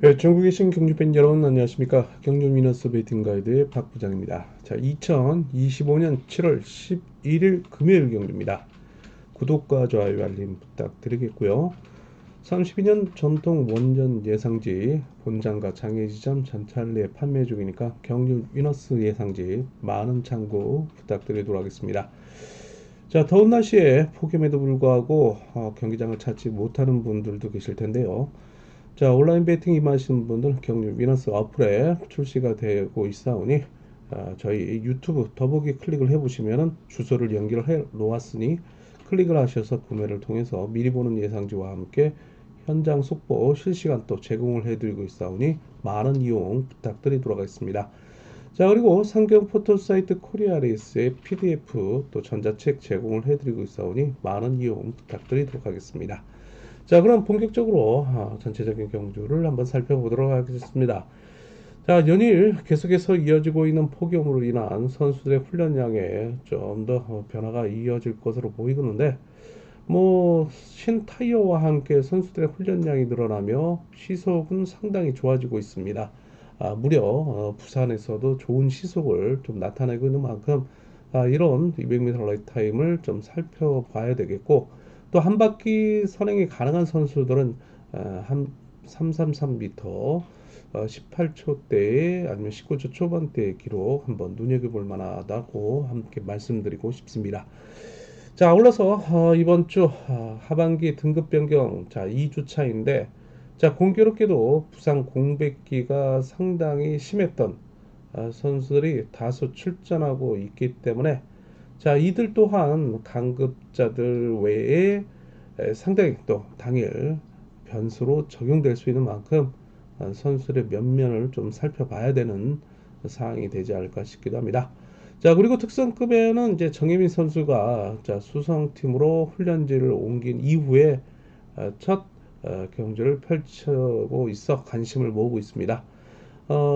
네, 전국에 계신 경주팬 여러분 안녕하십니까? 경주 위너스 베팅 가이드의 박 부장입니다. 자, 2025년 7월 11일 금요일 경주입니다. 구독과 좋아요 알림 부탁드리겠고요. 32년 전통 원전 예상지 본장과 장애지점 전찰리에 판매 중이니까 경주 위너스 예상지 많은 참고 부탁드리도록 하겠습니다. 자, 더운 날씨에 폭염에도 불구하고 경기장을 찾지 못하는 분들도 계실 텐데요. 자, 온라인 베팅 임하시는 분들 경유 위너스 어플에 출시가 되고 있사오니 저희 유튜브 더보기 클릭을 해보시면은 주소를 연결을 해 놓았으니 클릭을 하셔서 구매를 통해서 미리 보는 예상지와 함께 현장 속보 실시간 또 제공을 해드리고 있사오니 많은 이용 부탁드리도록 하겠습니다. 자, 그리고 상경 포털 사이트 코리아레이스의 PDF 또 전자책 제공을 해드리고 있사오니 많은 이용 부탁드리도록 하겠습니다. 자, 그럼 본격적으로 전체적인 경주를 한번 살펴보도록 하겠습니다. 자, 연일 계속해서 이어지고 있는 폭염으로 인한 선수들의 훈련량에 좀 더 변화가 이어질 것으로 보이는데, 뭐 신타이어와 함께 선수들의 훈련량이 늘어나며 시속은 상당히 좋아지고 있습니다. 무려 부산에서도 좋은 시속을 좀 나타내고 있는 만큼 이런 200m 라이트 타임을 좀 살펴봐야 되겠고, 또 한 바퀴 선행이 가능한 선수들은 한 333m 18초대에 아니면 19초 초반대의 기록 한번 눈여겨볼 만하다고 함께 말씀드리고 싶습니다. 자, 아울러서 이번 주 하반기 등급 변경 자 2주차인데, 자 공교롭게도 부상 공백기가 상당히 심했던 선수들이 다수 출전하고 있기 때문에 자 이들 또한 강급자들 외에 상당히 또 당일 변수로 적용될 수 있는 만큼 선수들의 면면을 좀 살펴봐야 되는 사항이 되지 않을까 싶기도 합니다. 자, 그리고 특성급에는 이제 정혜민 선수가 자 수성팀으로 훈련지를 옮긴 이후에 첫 경주를 펼치고 있어 관심을 모으고 있습니다.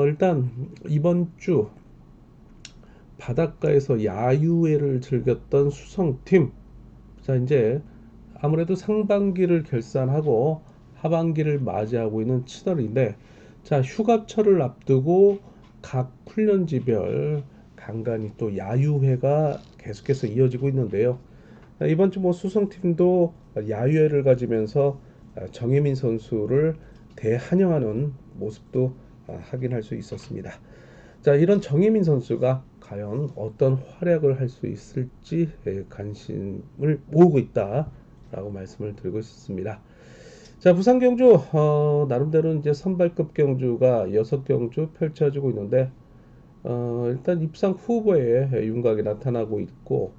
일단 이번 주 바닷가에서 야유회를 즐겼던 수성팀, 자 이제 아무래도 상반기를 결산하고 하반기를 맞이하고 있는 7월인데, 자 휴가철을 앞두고 각 훈련지별 간간히 또 야유회가 계속해서 이어지고 있는데요. 이번 주 뭐 수성팀도 야유회를 가지면서 정혜민 선수를 대환영하는 모습도 확인할 수 있었습니다. 자, 이런 정혜민 선수가 과연 어떤 활약을 할 수 있을지 관심을 모으고 있다라고 말씀을 드리고 싶습니다. 자, 부산 경주 나름대로 이제 선발급 경주가 6경주 펼쳐지고 있는데, 일단 입상 후보에 윤곽이 나타나고 있고,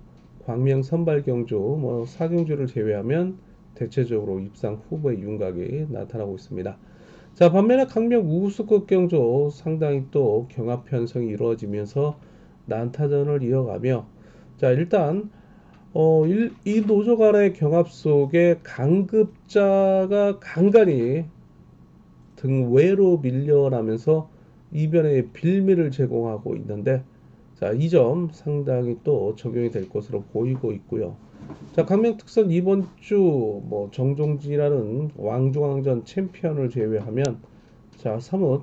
광명 선발 경주 뭐 4경주를 제외하면 대체적으로 입상 후보의 윤곽이 나타나고 있습니다. 자, 반면에 강명 우수급 경주 상당히 또 경합 편성이 이루어지면서 난타전을 이어가며, 자 일단 이 노조 간의 경합 속에 강급자가 간간히 등외로 밀려나면서 이변의 빌미를 제공하고 있는데, 자, 이 점 상당히 또 적용이 될 것으로 보이고 있고요. 자, 강명 특선 이번 주 뭐 정종지라는 왕중왕전 챔피언을 제외하면 자, 사뭇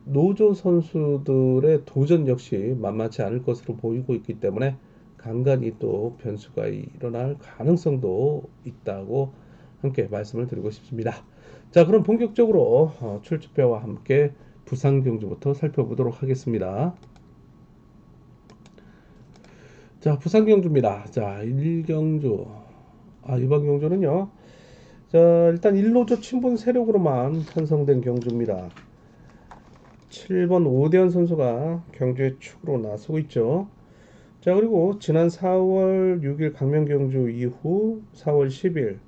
노조 선수들의 도전 역시 만만치 않을 것으로 보이고 있기 때문에 간간히 또 변수가 일어날 가능성도 있다고 함께 말씀을 드리고 싶습니다. 자, 그럼 본격적으로 출제표와 함께 부산 경주부터 살펴보도록 하겠습니다. 자, 부산 경주입니다. 자, 1경주. 이번 경주는요. 자, 일단 1노조 친분 세력으로만 편성된 경주입니다. 7번 오대현 선수가 경주의 축으로 나서고 있죠. 자, 그리고 지난 4월 6일 강명 경주 이후 4월 10일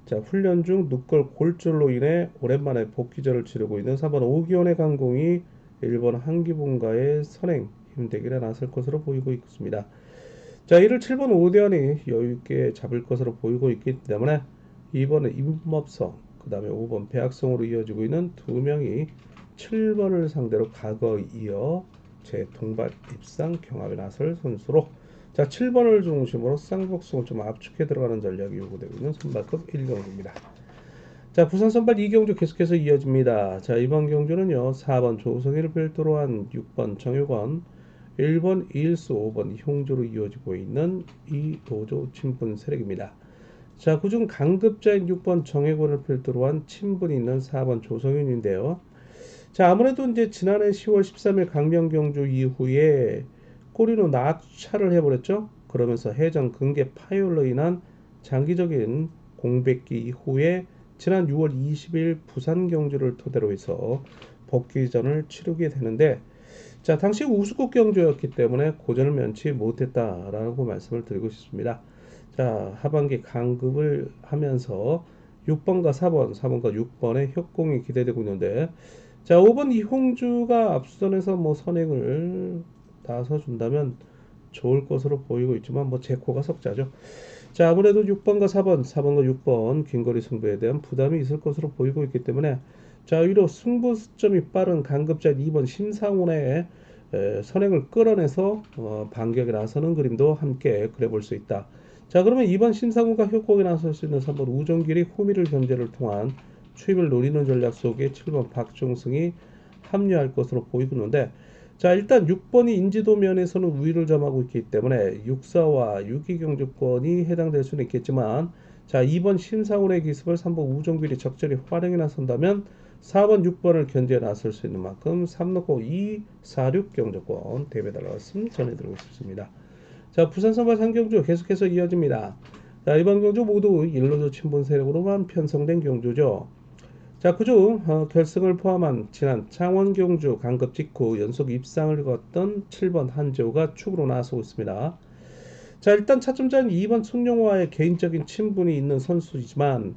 자 훈련 중 늑골 골절로 인해 오랜만에 복귀전을 치르고 있는 3번 오기원의 강공이 일본 한기봉과의 선행 힘대결에 나설 것으로 보이고 있습니다. 자, 이를 7번 오대현이 여유있게 잡을 것으로 보이고 있기 때문에 이번에 임법성 그 다음에 5번 배악성으로 이어지고 있는 두 명이 7번을 상대로 과거에 이어 재동반 입상 경합에 나설 선수로, 자 7번을 중심으로 쌍복성을 좀 압축해 들어가는 전략이 요구되고 있는 선발급 1경기입니다. 자, 부산 선발 이경주 계속해서 이어집니다. 자, 이번 경주는요, 4번 조성희를 별도로 한 6번 정효권, 1번 이일수, 5번 형주로 이어지고 있는 이 도조 친분 세력입니다. 자, 그중 강급자인 6번 정혜권을 필두로 한 친분이 있는 4번 조성윤인데요. 자, 아무래도 이제 지난해 10월 13일 강명경주 이후에 꼬리로 낙차를 해버렸죠. 그러면서 해전 근개 파열로 인한 장기적인 공백기 이후에 지난 6월 20일 부산 경주를 토대로 해서 복귀전을 치르게 되는데, 자, 당시 우수국 경주였기 때문에 고전을 면치 못했다라고 말씀을 드리고 싶습니다. 자, 하반기 강급을 하면서 6번과 4번, 4번과 6번의 협공이 기대되고 있는데, 자, 5번 이홍주가 앞선에서 뭐 선행을 나서준다면 좋을 것으로 보이고 있지만 뭐 제코가 석자죠. 자, 아무래도 6번과 4번, 4번과 6번 긴거리 승부에 대한 부담이 있을 것으로 보이고 있기 때문에, 자, 위로 승부 수점이 빠른 강급자 2번 심상훈의 선행을 끌어내서 반격에 나서는 그림도 함께 그려볼 수 있다. 자, 그러면 2번 심상훈과 협곡에 나설 수 있는 3번 우정길이 호미를 견제를 통한 추입을 노리는 전략 속에 7번 박종승이 합류할 것으로 보이고 있는데, 자, 일단 6번이 인지도 면에서는 우위를 점하고 있기 때문에 6사와 6위 경주권이 해당될 수는 있겠지만, 자, 2번 심상훈의 기습을 3번 우정길이 적절히 활용해 나선다면 4번 6번을 견제해 나설 수 있는 만큼 3놓고 2, 4, 6 경주권 대배달라 말씀 전해드리고 싶습니다. 자, 부산 선발 3경주 계속해서 이어집니다. 자, 이번 경주 모두 일로도 친분 세력으로만 편성된 경주죠. 자, 그중 결승을 포함한 지난 창원 경주 강급 직후 연속 입상을 거뒀던 7번 한재호가 축으로 나서고 있습니다. 자, 일단 차점자는 2번 송영호와의 개인적인 친분이 있는 선수이지만,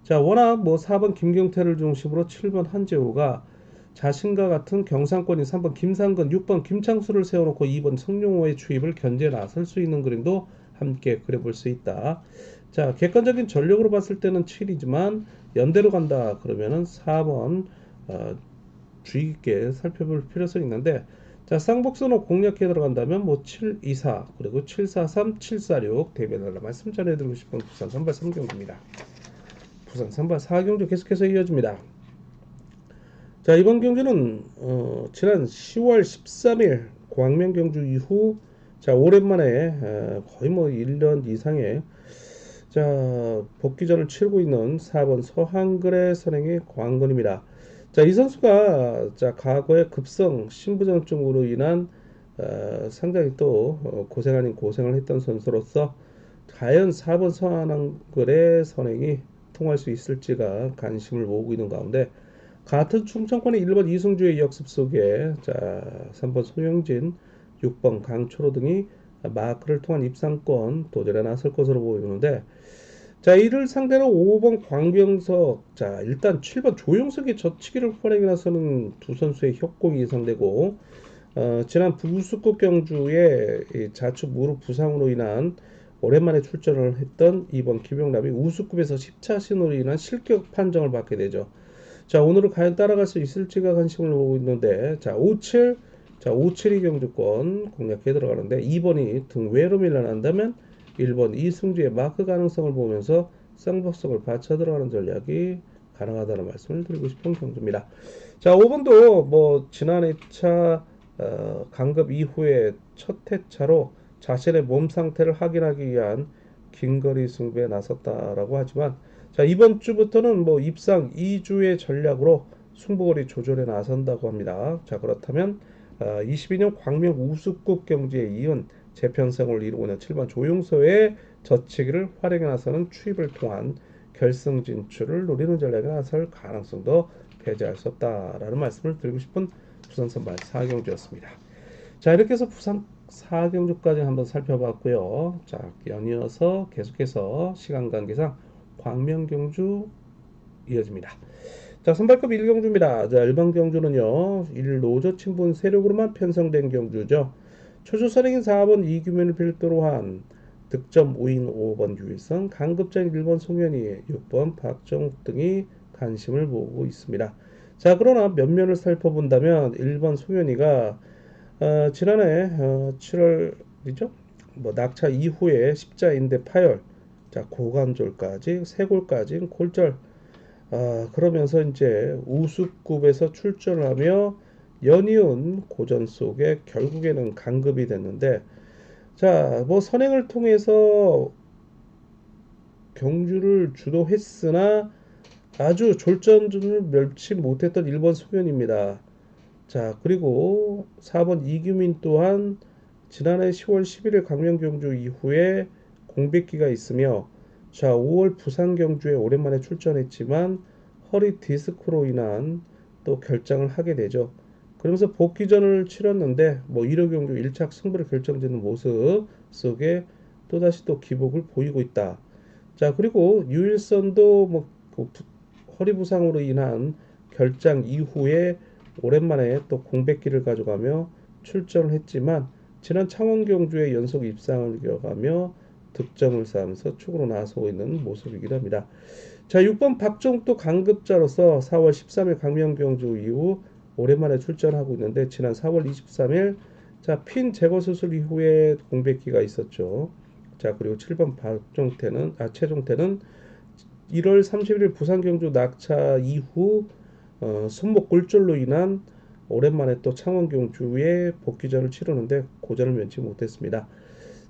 자, 워낙 뭐 4번 김경태를 중심으로 7번 한재호가 자신과 같은 경상권인 3번 김상근, 6번 김창수를 세워놓고 2번 송영호의 추입을 견제 나설 수 있는 그림도 함께 그려볼 수 있다. 자, 객관적인 전력으로 봤을 때는 7이지만 연대로 간다 그러면은 4번 주의 깊게 살펴볼 필요성이 있는데, 자, 쌍복선호 공략해 들어간다면 뭐 7, 2, 4 그리고 7, 4, 3, 7, 4, 6 대비해달라 말씀 전해드리고 싶은 부산 선발 3경기입니다. 부산 선발 4경기 계속해서 이어집니다. 자, 이번 경기는 지난 10월 13일 광명 경주 이후, 자, 오랜만에 거의 뭐 1년 이상의, 자, 복귀전을 치르고 있는 4번 서한글의 선행의 광건입니다. 자, 이 선수가 자, 과거에 급성 신부전증으로 인한 상당히 또 고생 아닌 고생을 했던 선수로서 과연 4번 서한글의 선행이 통할 수 있을지가 관심을 모으고 있는 가운데, 같은 충청권의 1번 이승주의 역습 속에, 자, 3번 송영진, 6번 강초로 등이 마크를 통한 입상권 도전에 나설 것으로 보이는데, 자, 이를 상대로 5번 광병석, 자, 일단 7번 조용석의 젖히기를 활용해 나서는 두 선수의 협공이 예상되고, 지난 부수급 경주에 좌측 무릎 부상으로 인한 오랜만에 출전을 했던 2번 김용남이 우수급에서 10차신으로 인한 실격 판정을 받게 되죠. 자, 오늘은 과연 따라갈 수 있을지가 관심을 보고 있는데, 자, 57, 자, 572 경주권 공략해 들어가는데 2번이 등외로 밀려난다면 1번 이승주의 마크 가능성을 보면서 쌍복성을 받쳐 들어가는 전략이 가능하다는 말씀을 드리고 싶은 경주입니다. 자, 5번도 뭐 지난 회차 강급 이후에 첫 회차로 자신의 몸 상태를 확인하기 위한 긴거리 승부에 나섰다라고 하지만, 자, 이번 주부터는 뭐 입상 2주의 전략으로 승부거리 조절에 나선다고 합니다. 자, 그렇다면 22년 광명 우수국 경기에 이은 재편성을 이루고 있는 7번 조용서의 젖히기를 활용해 나서는 추입을 통한 결승 진출을 노리는 전략에 나설 가능성도 배제할 수 없다라는 말씀을 드리고 싶은 부산 선발 4경주였습니다. 자, 이렇게 해서 부산 4경주까지 한번 살펴봤고요. 자, 연이어서 계속해서 시간 관계상 광명 경주 이어집니다. 자, 선발급 1경주입니다. 자, 1번 경주는요, 1노조 친분 세력으로만 편성된 경주죠. 초조 선행인 4번 이규민을 필두로 한 득점 5인 5번 유일성, 강급장 1번 송현희, 6번 박정욱 등이 관심을 모으고 있습니다. 자, 그러나 면면을 살펴본다면 1번 송현희가 지난해 7월이죠? 뭐 낙차 이후에 십자인대 파열, 자, 고관절까지 쇄골까지 골절, 그러면서 이제 우수급에서 출전하며 연이은 고전 속에 결국에는 강급이 됐는데, 자, 뭐 선행을 통해서 경주를 주도했으나 아주 졸전을 멸치 못했던 1번 송현입니다. 자, 그리고 4번 이규민 또한 지난해 10월 11일 강명 경주 이후에 공백기가 있으며, 자, 5월 부산 경주에 오랜만에 출전했지만 허리 디스크로 인한 또 결장을 하게 되죠. 그러면서 복귀전을 치렀는데 뭐 1호 경주 1착 승부를 결정짓는 모습 속에 또다시 또 기복을 보이고 있다. 자, 그리고 유일선도 뭐그 허리 부상으로 인한 결장 이후에 오랜만에 또 공백기를 가져가며 출전을 했지만 지난 창원 경주에 연속 입상을 이어가며 득점을 쌓으면서 축으로 나서고 있는 모습이기도 합니다. 자, 6번 박종도 강급자로서 4월 13일 강명 경주 이후 오랜만에 출전하고 있는데 지난 4월 23일 자, 핀 제거 수술 이후에 공백기가 있었죠. 자, 그리고 7번 최종태는 1월 31일 부산 경주 낙차 이후 손목 골절로 인한 오랜만에 또 창원 경주에 복귀전을 치르는데 고전을 면치 못했습니다.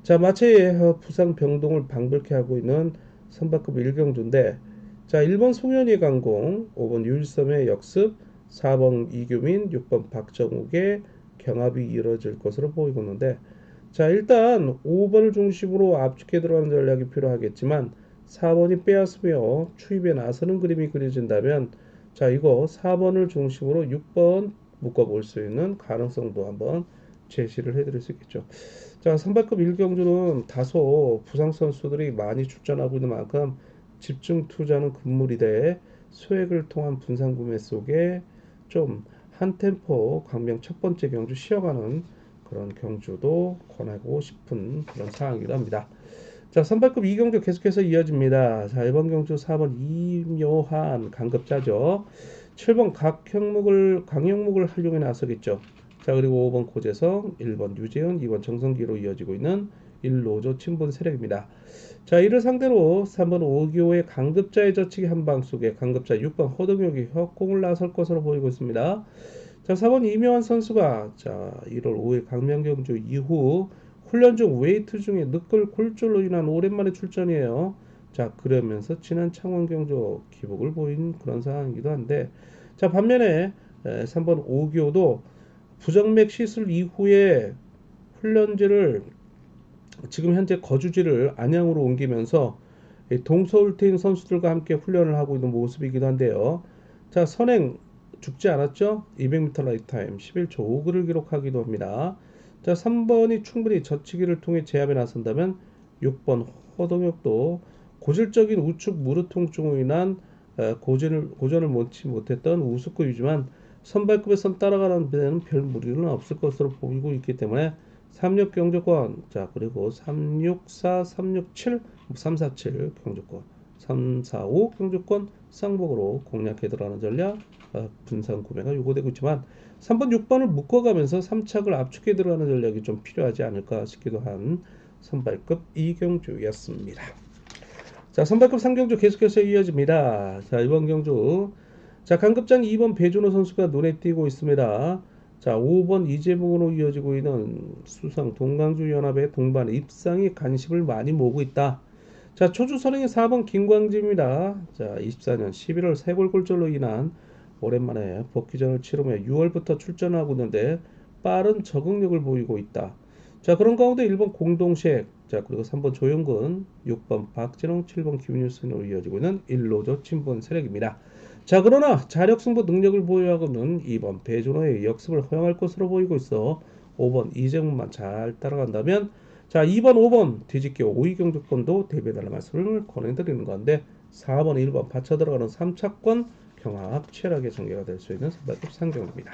자, 마치 부상 병동을 방불케 하고 있는 선박급 1경주인데, 자, 1번 송현이 강공, 5번 유일섬의 역습, 4번 이규민, 6번 박정욱의 경합이 이뤄질 것으로 보이고 있는데, 자, 일단 5번을 중심으로 압축해 들어가는 전략이 필요하겠지만 4번이 빼앗으며 추입에 나서는 그림이 그려진다면, 자, 이거 4번을 중심으로 6번 묶어볼 수 있는 가능성도 한번 제시를 해드릴 수 있겠죠. 자, 선발급 1경주는 다소 부상 선수들이 많이 출전하고 있는 만큼 집중 투자는 금물이 돼 소액을 통한 분산 구매 속에 좀 한 템포 강명 첫 번째 경주 쉬어가는 그런 경주도 권하고 싶은 그런 상황이기도 합니다. 자, 선발급 2경주 계속해서 이어집니다. 자, 1번 경주 4번 이묘한 강급자죠. 7번 강영묵을 활용해 나서겠죠. 자, 그리고 5번 고재성, 1번 유재현, 2번 정성기로 이어지고 있는 1로조 친분 세력입니다. 자, 이를 상대로 3번 오기호의 강급자의 저치기 한방 속에 강급자 6번 허동혁이 협공을 나설 것으로 보이고 있습니다. 자, 4번 이명환 선수가 자 1월 5일 강명경주 이후 훈련 중 웨이트 중에 늑골 골절로 인한 오랜만에 출전이에요. 자, 그러면서 지난 창원 경주 기복을 보인 그런 상황이기도 한데, 자, 반면에 3번 오기호도 부정맥 시술 이후에 훈련지를 지금 현재 거주지를 안양으로 옮기면서 동서울팀 선수들과 함께 훈련을 하고 있는 모습이기도 한데요. 자, 선행 죽지 않았죠? 200m 라이프타임 11초 5그를 기록하기도 합니다. 자, 3번이 충분히 젖히기를 통해 제압에 나선다면 6번 허동혁도 고질적인 우측 무릎 통증으로 인한 고전을 못치 못했던 우습급이지만 선발급에선 따라가는 데는 별 무리는 없을 것으로 보이고 있기 때문에 36 경주권, 자, 그리고 364, 367, 347 경주권, 345 경주권 쌍복으로 공략해 들어가는 전략, 분산 구매가 요구되고 있지만 3번, 6번을 묶어가면서 3착을 압축해 들어가는 전략이 좀 필요하지 않을까 싶기도 한 선발급 2경주였습니다. 자, 선발급 3경주 계속해서 이어집니다. 자, 이번 경주, 자, 강급장 2번 배준호 선수가 눈에 띄고 있습니다. 자, 5번 이재봉으로 이어지고 있는 수성 동강주 연합의 동반 입상이 관심을 많이 모으고 있다. 자, 초주 선행의 4번 김광진입니다. 자, 24년 11월 쇄골골절로 인한 오랜만에 복귀전을 치르며 6월부터 출전하고 있는데 빠른 적응력을 보이고 있다. 자, 그런 가운데 1번 공동식, 자, 그리고 3번 조영근, 6번 박진홍, 7번 김윤순으로 이어지고 있는 1로조 친분 세력입니다. 자, 그러나 자력 승부 능력을 보유하고는 2번 배준호의 역습을 허용할 것으로 보이고 있어 5번 이재문만 잘 따라간다면, 자, 2번 5번 뒤집기 5위 경주권도 대비해달라는 말씀을 권해드리는 건데, 4번 1번 받쳐 들어가는 3차권 경합 치열하게 전개가 될 수 있는 선발급 상경입니다.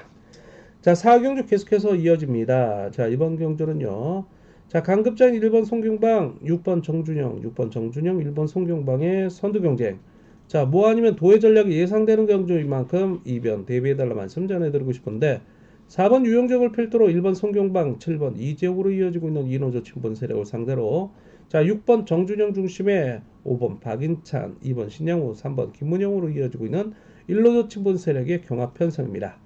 자, 4경주 계속해서 이어집니다. 자, 이번 경주는요, 자, 강급장 1번 송경방, 6번 정준영, 6번 정준영, 1번 송경방의 선두 경쟁. 자, 뭐 아니면 도의 전략이 예상되는 경주인 만큼 이변 대비해달라 말씀 전해드리고 싶은데, 4번 유영정을 필두로 1번 송경방, 7번 이재욱으로 이어지고 있는 이노조 친분 세력을 상대로 자, 6번 정준영 중심의 5번 박인찬, 2번 신영우, 3번 김문영으로 이어지고 있는 일로조 친분 세력의 경합 편성입니다.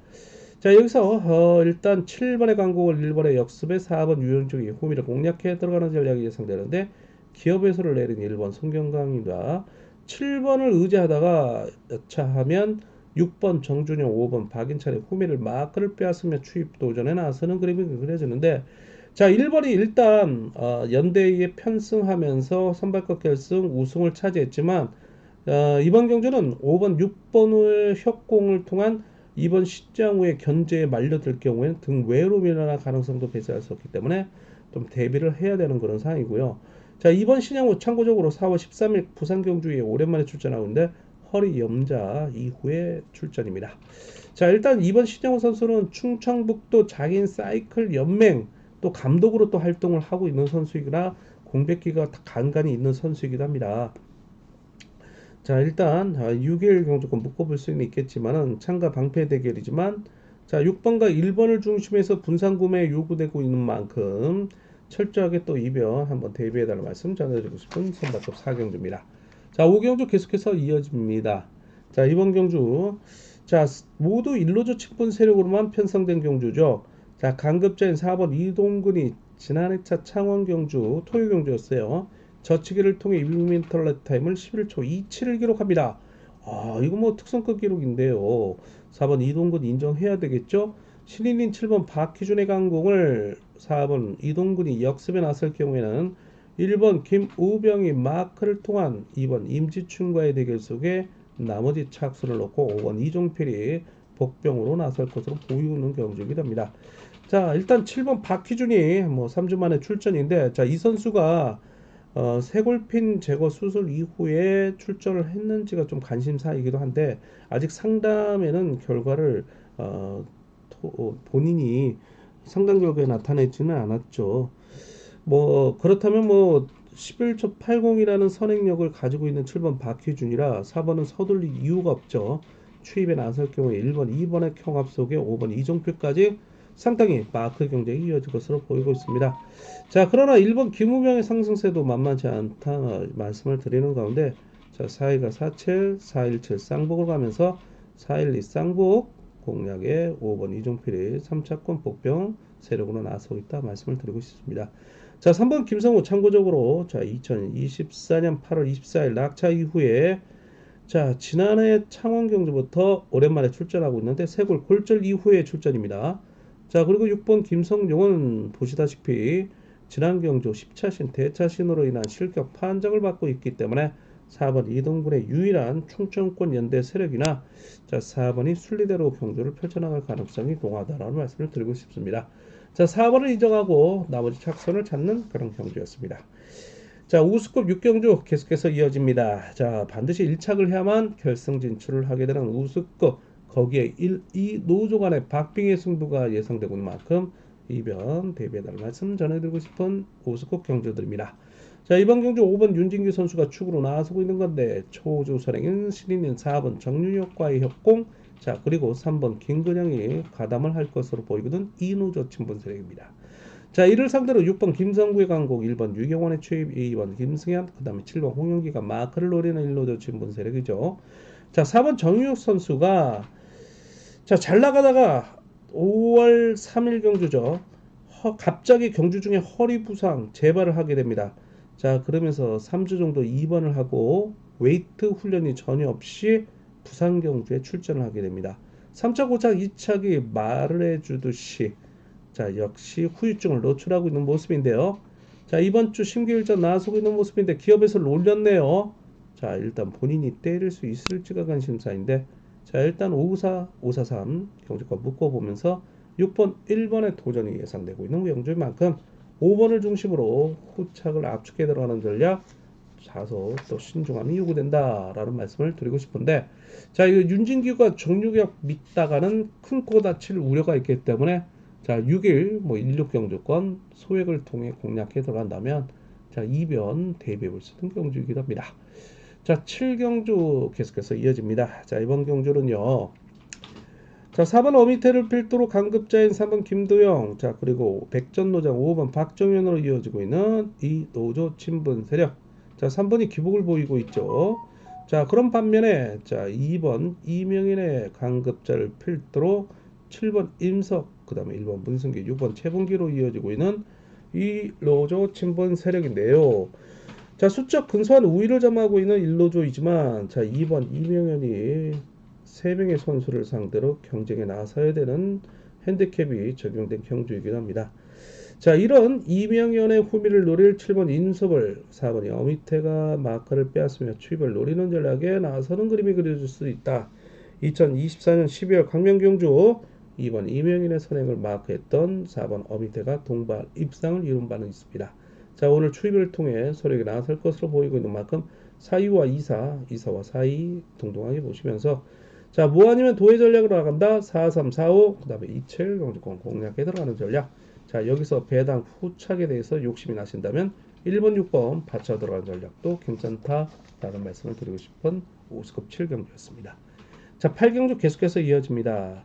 자, 여기서 일단 7번의 강국을 1번의 역습에 4번 유영중이 후미를 공략해 들어가는 전략이 예상되는데 기업에서를 내린 1번 성경강입니다. 7번을 의지하다가 여차하면 6번 정준영, 5번 박인찬의 후미를 마크를 빼앗으며 추입 도전에 나서는 그림이 그려지는데 자, 1번이 일단 연대에 편승하면서 선발급 결승 우승을 차지했지만 이번 경주는 5번, 6번의 협공을 통한 이번 시장 후에 견제에 말려들 경우에는 등 외로 밀려날 가능성도 배제할 수 없기 때문에 좀 대비를 해야 되는 그런 상황이고요. 자, 이번 신양 후 참고적으로 4월 13일 부산 경주에 오랜만에 출전하고 있는데 허리 염자 이후에 출전입니다. 자, 일단 이번 신양호 선수는 충청북도 장인 사이클 연맹 또 감독으로 또 활동을 하고 있는 선수이거나 공백기가 간간히 있는 선수이기도 합니다. 자, 일단 6일 경주권 묶어볼 수는 있겠지만은 참가 방패 대결이지만 자, 6번과 1번을 중심해서 분산 구매 요구되고 있는 만큼 철저하게 또 이변 한번 대비해달라는 말씀 전해드리고 싶은 선발급 4경주입니다. 자, 5경주 계속해서 이어집니다. 자, 이번 경주 자, 모두 일로조 친분 세력으로만 편성된 경주죠. 자, 강급자인 4번 이동근이 지난해 차 창원 경주 토요 경주였어요. 저치기를 통해 1m 렛 타임을 11초 27을 기록합니다. 아, 이거 뭐 특성급 기록인데요. 4번 이동근 인정해야 되겠죠? 신인인 7번 박희준의 강공을 4번 이동근이 역습에 나설 경우에는 1번 김우병이 마크를 통한 2번 임지춘과의 대결 속에 나머지 착수를 놓고 5번 이종필이 복병으로 나설 것으로 보이는 경주이기도 합니다. 자, 일단 7번 박희준이 뭐 3주 만에 출전인데 자, 이 선수가 쇄골핀 제거 수술 이후에 출전을 했는지가 좀 관심사이기도 한데 아직 상담에는 결과를 본인이 상담 결과에 나타내지는 않았죠. 뭐 그렇다면 뭐 11초 80이라는 선행력을 가지고 있는 7번 박희준이라 4번은 서둘릴 이유가 없죠. 추입에 나설 경우에 1번, 2번의 경합 속에 5번 이종필까지 상당히 마크 경쟁이 이어질 것으로 보이고 있습니다. 자, 그러나 1번 김우명의 상승세도 만만치 않다 말씀을 드리는 가운데 자, 4위가 47, 417 쌍복을 가면서 412 쌍복 공략에 5번 이종필이 3차권 복병 세력으로 나서고 있다 말씀을 드리고 싶습니다. 자, 3번 김성우 참고적으로 자, 2024년 8월 24일 낙차 이후에 자, 지난해 창원 경주부터 오랜만에 출전하고 있는데 세골 골절 이후에 출전입니다. 자, 그리고 6번 김성용은 보시다시피 지난 경주 10차신 대차신으로 인한 실격 판정을 받고 있기 때문에 4번 이동군의 유일한 충청권 연대 세력이나 자, 4번이 순리대로 경주를 펼쳐나갈 가능성이 농하다라는 말씀을 드리고 싶습니다. 자, 4번을 인정하고 나머지 착선을 찾는 그런 경주였습니다. 자, 우수급 6경주 계속해서 이어집니다. 자, 반드시 1착을 해야만 결승 진출을 하게 되는 우수급 거기에 2 노조 간의 박빙의 승부가 예상되고 있는 만큼 이변 대비해달라는 말씀 전해드리고 싶은 우수급 경주들입니다. 자, 이번 경주 5번 윤진규 선수가 축으로 나서고 있는 건데 초조 선행인 신인인 4번 정윤혁과의 협공 자, 그리고 3번 김근영이 가담을 할 것으로 보이거든 이노조 친분 세력입니다. 자, 이를 상대로 6번 김성구의 강국, 1번 유경원의 추입, 2번 김승현, 그 다음에 7번 홍영기가 마크를 노리는 일로조 친분 세력이죠. 자, 4번 정유혁 선수가 자, 잘 나가다가 5월 3일 경주죠. 갑자기 경주 중에 허리 부상 재발을 하게 됩니다. 자, 그러면서 3주 정도 입원을 하고 웨이트 훈련이 전혀 없이 부산 경주에 출전을 하게 됩니다. 3차 고착 2착이 말을 해주듯이 자, 역시 후유증을 노출하고 있는 모습인데요. 자, 이번 주 심기일전 나서고 있는 모습인데 기업에서 올렸네요. 자, 일단 본인이 때릴 수 있을지가 관심사인데 자, 일단 554, 543 경주권 묶어보면서 6번, 1번의 도전이 예상되고 있는 경주인 만큼 5번을 중심으로 후착을 압축해 들어가는 전략 다소 또 신중함이 요구된다라는 말씀을 드리고 싶은데 자, 이 윤진규가 정유격 믿다가는 큰 코 다칠 우려가 있기 때문에 자, 6일 뭐 16경주권 소액을 통해 공략해 들어간다면 자, 이변 대비해 볼 수 있는 경주이기도 합니다. 자, 7경주 계속해서 이어집니다. 자, 이번 경주는요. 자, 4번 어미태를 필두로 강급자인 3번 김도영, 자, 그리고 백전노장 5번 박정현으로 이어지고 있는 이 노조 친분 세력. 자, 3번이 기복을 보이고 있죠. 자, 그런 반면에 자, 2번 이명인의 강급자를 필두로 7번 임석, 그 다음에 1번 문승기, 6번 최bun기로 이어지고 있는 이 노조 친분 세력인데요. 자, 수적 근소한 우위를 점하고 있는 1노조이지만 자, 2번 이명현이 3명의 선수를 상대로 경쟁에 나서야 되는 핸디캡이 적용된 경주이기도 합니다. 자, 이런 이명현의 후미를 노릴 7번 인섭을 4번 어미태가 마크를 빼앗으며 추입을 노리는 전략에 나서는 그림이 그려질 수 있다. 2024년 12월 광명경주 2번 이명현의 선행을 마크했던 4번 어미태가 동반 입상을 이룬 바는 있습니다. 자, 오늘 추입을 통해 소력이 나설 것으로 보이고 있는 만큼 4위와 2사, 2사와 4위 동등하게 보시면서 자, 뭐 아니면 도의 전략으로 나간다. 4, 3, 4, 5, 그 다음에 2, 7 경주권 공략에 들어가는 전략. 자, 여기서 배당 후착에 대해서 욕심이 나신다면 1번, 6번 받쳐 들어가는 전략도 괜찮다라는 말씀을 드리고 싶은 5스급 7경주였습니다. 자, 8경주 계속해서 이어집니다.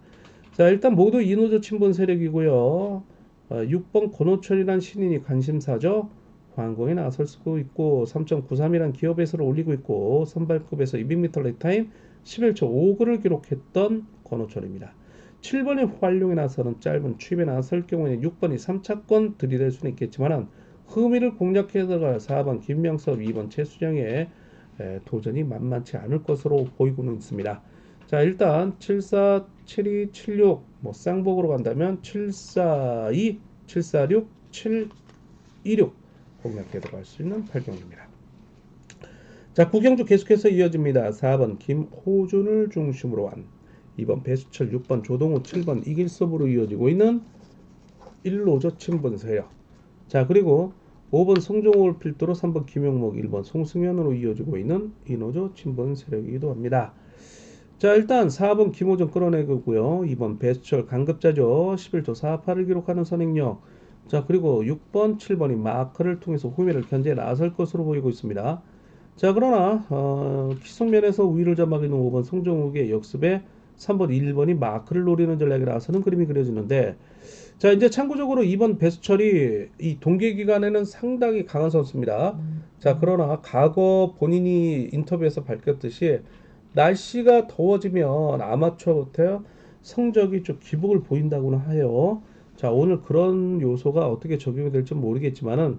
자, 일단 모두 이노조 친분 세력이고요. 6번 권호철이란 신인이 관심사죠. 황공에 나설 수도 있고 3.93이란 기업에서를 올리고 있고 선발급에서 200m 레타임 11초 59를 기록했던 권호철입니다. 7번이 활용에 나서는 짧은 추입에 나설 경우에는 6번이 3차권 들이댈 수는 있겠지만 흠의를 공략해 들어갈 4번 김명섭, 2번 최수정의 도전이 만만치 않을 것으로 보이고는 있습니다. 자, 일단 74, 72, 76 뭐 쌍복으로 간다면 742, 746, 726 공략해 들어갈 수 있는 8경기입니다. 자, 9경주 계속해서 이어집니다. 4번 김호준을 중심으로 한 2번 배수철, 6번 조동우, 7번 이길섭으로 이어지고 있는 1노조 친분 세력. 자, 그리고 5번 송종호를 필두로 3번 김용목, 1번 송승현으로 이어지고 있는 2노조 친분 세력이기도 합니다. 자, 일단 4번 김호준 끌어내고요. 2번 배수철 강급자죠. 11조 48을 기록하는 선행력. 자, 그리고 6번, 7번이 마크를 통해서 후미를 견제에 나설 것으로 보이고 있습니다. 자, 그러나 기속면에서 우위를 점하고 있는 5번 송정욱의 역습에 3번, 1번이 마크를 노리는 전략에 나서는 그림이 그려지는데 자, 이제 참고적으로 2번 배수철이 이 동계 기간에는 상당히 강한 선수입니다. 자, 그러나 과거 본인이 인터뷰에서 밝혔듯이 날씨가 더워지면 아마추어부터 성적이 좀 기복을 보인다고는 해요. 자, 오늘 그런 요소가 어떻게 적용이 될지 모르겠지만은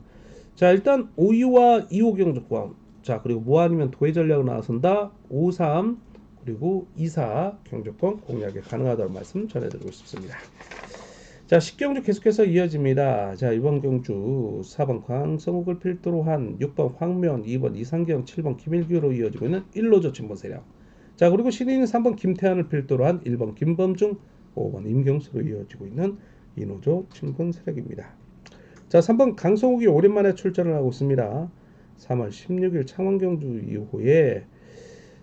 자, 일단 5위와 2호 경주권, 자, 그리고 뭐 아니면 도의 전략을 나선다 5, 3 그리고 2, 4 경주권 공략이 가능하다는 말씀 전해드리고 싶습니다. 자, 10경주 계속해서 이어집니다. 자, 이번 경주 4번 광성욱을 필두로 한 6번 황면, 2번 이상경, 7번 김일규로 이어지고 있는 1노조 친분 세력. 자, 그리고 신인 3번 김태환을 필두로 한 1번 김범중, 5번 임경수로 이어지고 있는 2노조 친분 세력입니다. 자, 3번 강성욱이 오랜만에 출전을 하고 있습니다. 3월 16일 창원경주 이후에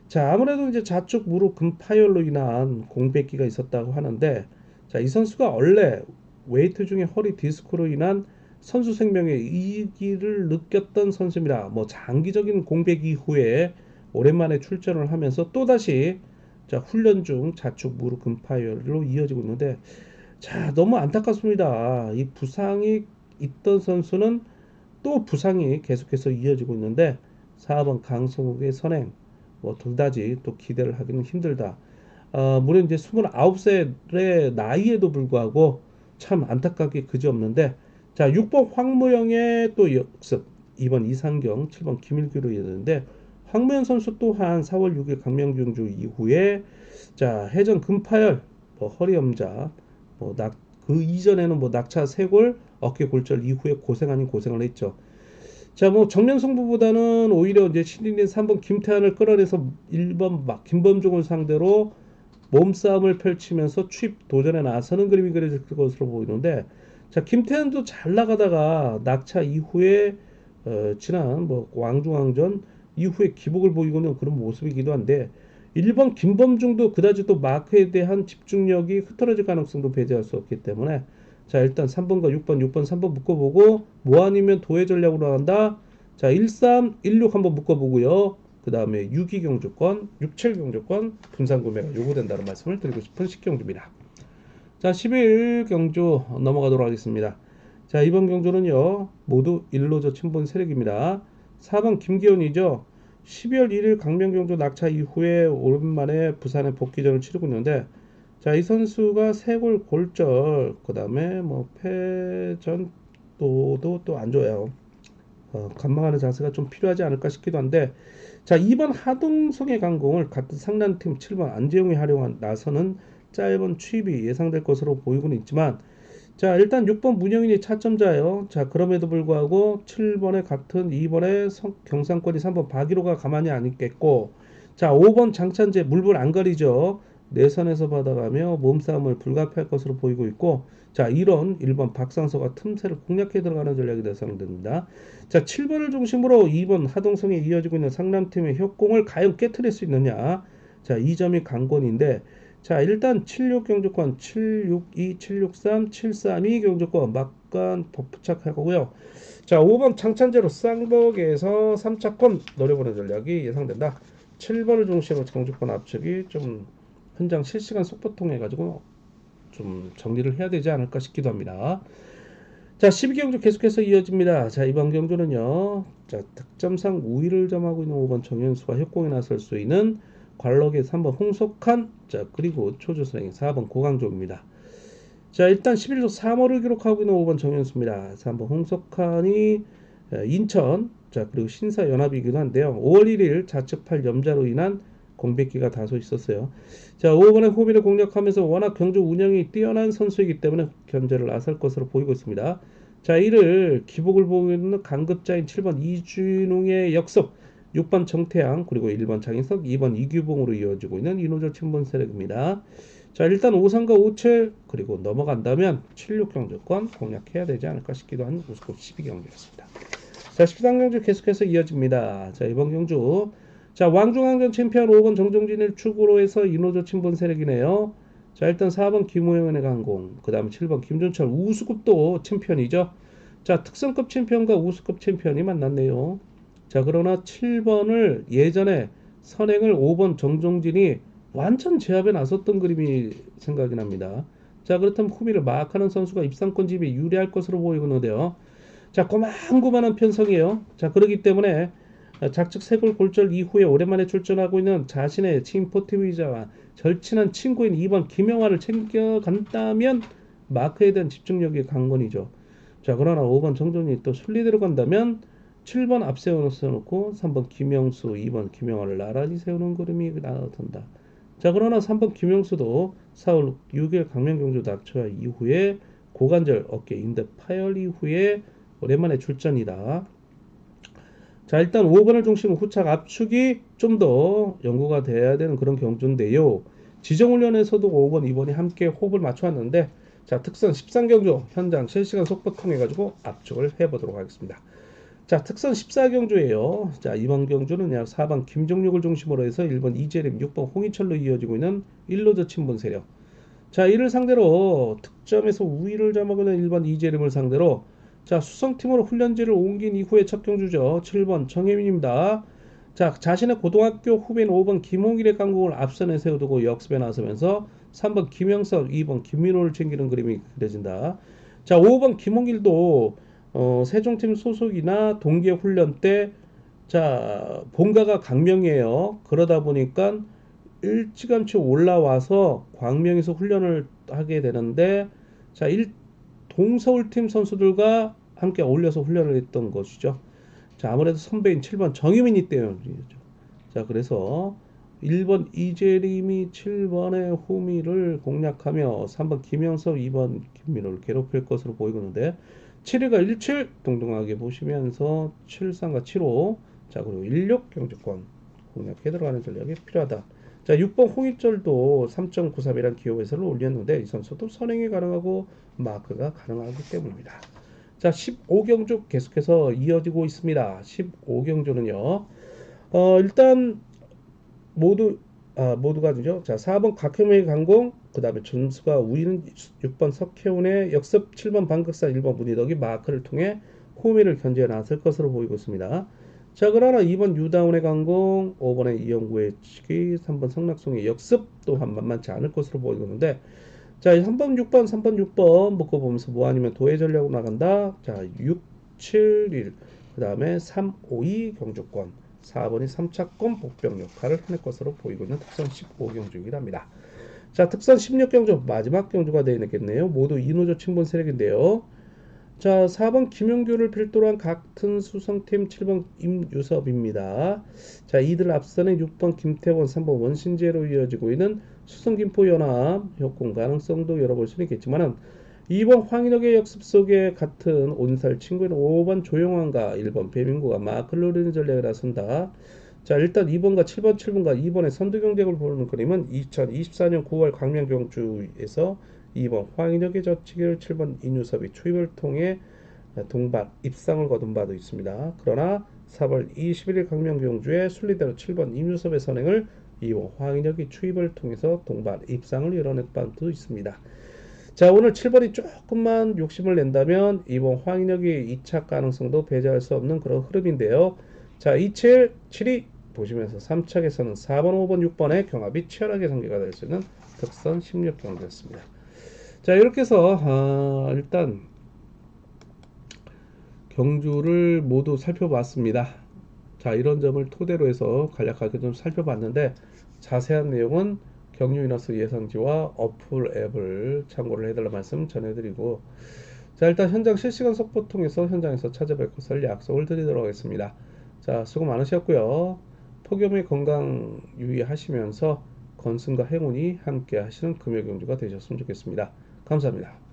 자, 아무래도 이제 좌측 무릎 근파열로 인한 공백기가 있었다고 하는데 자, 이 선수가 원래 웨이트 중에 허리 디스크로 인한 선수 생명의 위기를 느꼈던 선수입니다. 뭐 장기적인 공백 이후에 오랜만에 출전을 하면서 또다시 자, 훈련 중 좌측 무릎 근파열로 이어지고 있는데 자, 너무 안타깝습니다. 이 부상이 있던 선수는 또 부상이 계속해서 이어지고 있는데 4번 강성욱의 선행 뭐 둘다지 또 기대를 하기는 힘들다. 무려 이제 29살의 나이에도 불구하고 참 안타깝게 그지없는데 자, 6번 황무영의 또 역습, 2번 이상경, 7번 김일규로 이어졌는데 황무영 선수 또한 4월 6일 강명경주 이후에 자, 해전 근파열, 뭐 허리염자, 그 이전에는 뭐 낙차 쇄골, 어깨 골절 이후에 고생 아닌 고생을 했죠. 자, 뭐 정면 승부보다는 오히려 이제 신인인 3번 김태환을 끌어내서 1번 막 김범종을 상대로 몸싸움을 펼치면서 추입 도전에 나서는 그림이 그려질 것으로 보이는데 자, 김태환도 잘 나가다가 낙차 이후에 지난 뭐 왕중왕전 이후에 기복을 보이고는 그런 모습이기도 한데 1번 김범중도 그다지 또 마크에 대한 집중력이 흐트러질 가능성도 배제할 수 없기 때문에 자, 일단 3번과 6번, 6번, 3번 묶어보고 뭐 아니면 도의 전략으로 나간다. 자, 13, 16 한번 묶어보고요. 그 다음에 6위 경주권, 6, 7 경주권 분산 구매가 요구된다는 말씀을 드리고 싶은 10경주입니다. 자, 11 경주 넘어가도록 하겠습니다. 자, 이번 경주는요, 모두 1로저 친분 세력입니다. 4번 김기현이죠. 12월 1일 강명경주 낙차 이후에 오랜만에 부산에 복귀전을 치르고 있는데, 자, 이 선수가 세골 골절, 그 다음에 뭐 패전도도 또 안 좋아요. 관망하는 자세가 좀 필요하지 않을까 싶기도 한데, 자, 2번 하동성의 강공을 같은 상단팀 7번 안재용이 활용한 나서는 짧은 추입이 예상될 것으로 보이고는 있지만, 자, 일단 6번 문영인이 차점자예요. 자, 그럼에도 불구하고 7번에 같은 2번에 경상권이 3번 박일호가 가만히 안 있겠고, 자, 5번 장찬재 물불 안 가리죠. 내선에서 받아가며 몸싸움을 불가피할 것으로 보이고 있고, 자, 이런 1번 박상서가 틈새를 공략해 들어가는 전략이 예상됩니다. 자, 7번을 중심으로 2번 하동성에 이어지고 있는 상남팀의 협공을 과연 깨트릴 수 있느냐. 자, 이 점이 관건인데, 자, 일단 76 경주권 762, 763, 732 경주권 막간 부착하고요. 자, 5번 장찬재로 쌍벽에서 3차권 노려보는 전략이 예상된다. 7번을 중심으로 경주권 압축이 좀 현장 실시간 속보 통해 가지고 좀 정리를 해야 되지 않을까 싶기도 합니다. 자, 12경주 계속해서 이어집니다. 자, 이번 경주는요. 자, 득점상 우위를 점하고 있는 5번 정현수와 협공에 나설 수 있는 관록의 3번 홍석한, 자, 그리고 초조선행 4번 고강조입니다. 자, 일단 11조 3호를 기록하고 있는 5번 정현수입니다. 3번 홍석한이 인천, 자, 그리고 신사연합이기도 한데요. 5월 1일 좌측팔 염자로 인한 공백기가 다소 있었어요. 자, 5번의 호비를 공략하면서 워낙 경주 운영이 뛰어난 선수이기 때문에 견제를 나설 것으로 보이고 있습니다. 자, 이를 기복을 보고 있는 강급자인 7번 이준웅의 역습, 6번 정태양, 그리고 1번 장인석, 2번 이규봉으로 이어지고 있는 이노조 친분 세력입니다. 자, 일단 53과 57, 그리고 넘어간다면 76경주권 공략해야 되지 않을까 싶기도 한 우스컵 12경주였습니다. 자, 13경주 계속해서 이어집니다. 자, 이번 경주, 자, 왕중왕전 챔피언 5번 정종진을 축으로 해서 이노조 친분 세력이네요. 자, 일단 4번 김호영의 강공, 그 다음에 7번 김준철, 우수급도 챔피언이죠. 자, 특성급 챔피언과 우수급 챔피언이 만났네요. 자, 그러나 7번을 예전에 선행을 5번 정종진이 완전 제압에 나섰던 그림이 생각이 납니다. 자, 그렇다면 후미를 마크하는 선수가 입상권 집에 유리할 것으로 보이는데요. 자, 고만고만한 편성이에요. 자, 그렇기 때문에 작즉 세골 골절 이후에 오랜만에 출전하고 있는 자신의 친인 포티비자와 절친한 친구인 2번 김영화를 챙겨간다면 마크에 대한 집중력이 관건이죠. 자, 그러나 5번 정종진이 또 순리대로 간다면 7번 앞세워놓고 3번 김영수, 2번 김영화를 나란히 세우는 그림이 나타난다. 자, 그러나 3번 김영수도 4월 6일 강명경주 낙차 이후에 고관절 어깨 인대 파열 이후에 오랜만에 출전이다. 자, 일단 5번을 중심으로 후착 압축이 좀 더 연구가 돼야 되는 그런 경주인데요. 지정훈련에서도 5번, 2번이 함께 호흡을 맞춰왔는데, 자, 특선 13경주 현장 실시간 속보 통해 가지고 압축을 해보도록 하겠습니다. 자, 특선 14경주예요. 자, 이번 경주는 4번 김종육을 중심으로 해서 1번 이재림, 6번 홍희철로 이어지고 있는 1로저 친분 세력. 자, 이를 상대로 득점에서 우위를 점하고 있는 1번 이재림을 상대로, 자, 수성팀으로 훈련지를 옮긴 이후에 첫 경주죠. 7번 정혜민입니다. 자, 자신의 고등학교 후배인 5번 김홍일의 강공을 앞선에 세워두고 역습에 나서면서 3번 김영석, 2번 김민호를 챙기는 그림이 그려진다. 자, 5번 김홍일도 세종팀 소속이나 동계 훈련 때, 자, 본가가 광명이에요. 그러다 보니까 일찌감치 올라와서 광명에서 훈련을 하게 되는데, 자, 동서울팀 선수들과 함께 어울려서 훈련을 했던 것이죠. 자, 아무래도 선배인 7번 정유민이 때문이죠. 자, 그래서 1번 이재림이 7번의 후미를 공략하며 3번 김영석, 2번 김민호를 괴롭힐 것으로 보이는데 7위가 17 동등하게 보시면서 73과 75, 자, 그리고 16 경주권 공략해 들어가는 전략이 필요하다. 자, 6번 홍익철도 3.93이라는 기호 회선을 올렸는데 이 선수도 선행이 가능하고 마크가 가능하기 때문입니다. 자, 15경주 계속해서 이어지고 있습니다. 15경주는요. 일단 모두가 아니죠. 자, 4번 각형의 강공, 그 다음에 점수가 우위는 6번 석혜운의 역습, 7번 방극사, 1번 문희덕이 마크를 통해 호미를 견제해 나설 것으로 보이고 있습니다. 자, 그러나 2번 유다운의 강공, 5번의 이영구의 치기, 3번 성낙송의 역습 또한 만만치 않을 것으로 보이는데, 자, 3번, 6번, 3번, 6번 묶어보면서 뭐 아니면 도의 전략으로 나간다. 자, 6, 7, 1. 그 다음에 3, 5, 2 경주권. 4번이 3차권 복병 역할을 해낼 것으로 보이고 있는 특선 15경주이랍니다. 자, 특선 16경주 마지막 경주가 되겠네요. 모두 이노조 친분 세력인데요. 자, 4번 김용규를 필두로 한 같은 수성팀 7번 임유섭입니다. 자, 이들 앞서는 6번 김태원, 3번 원신재로 이어지고 있는 수성김포연합 협공 가능성도 열어볼 수는 있겠지만은 2번 황인혁의 역습 속에 같은 온살 친구인 5번 조용환과 1번 배민구가 마크를 노리는 전략에 나선다. 자, 일단 2번과 7번과 2번의 선두 경쟁을 보는 그림은 2024년 9월 광명경주에서 2번 황인혁의 저치기를 7번 이유섭이 투입을 통해 동반 입상을 거둔 바도 있습니다. 그러나 4월 21일 광명경주에 순리대로 7번 이유섭의 선행을 2번 황인혁이 투입을 통해서 동반 입상을 이뤄낸 바도 있습니다. 자, 오늘 7번이 조금만 욕심을 낸다면 2번 황인혁이 2차 가능성도 배제할 수 없는 그런 흐름인데요. 자, 27, 7이 보시면서 3차에서는 4번, 5번, 6번의 경합이 치열하게 전개가 될 수 있는 특선 16경기였습니다. 자, 이렇게 해서 일단 경주를 모두 살펴봤습니다. 자, 이런 점을 토대로 해서 간략하게 좀 살펴봤는데 자세한 내용은 경유이너스 예상지와 어플 앱을 참고를 해달라 말씀 전해드리고, 자, 일단 현장 실시간 속보 통해서 현장에서 찾아뵐 것을 약속을 드리도록 하겠습니다. 자, 수고 많으셨고요. 폭염의 건강 유의하시면서 건승과 행운이 함께 하시는 금요경주가 되셨으면 좋겠습니다. 감사합니다.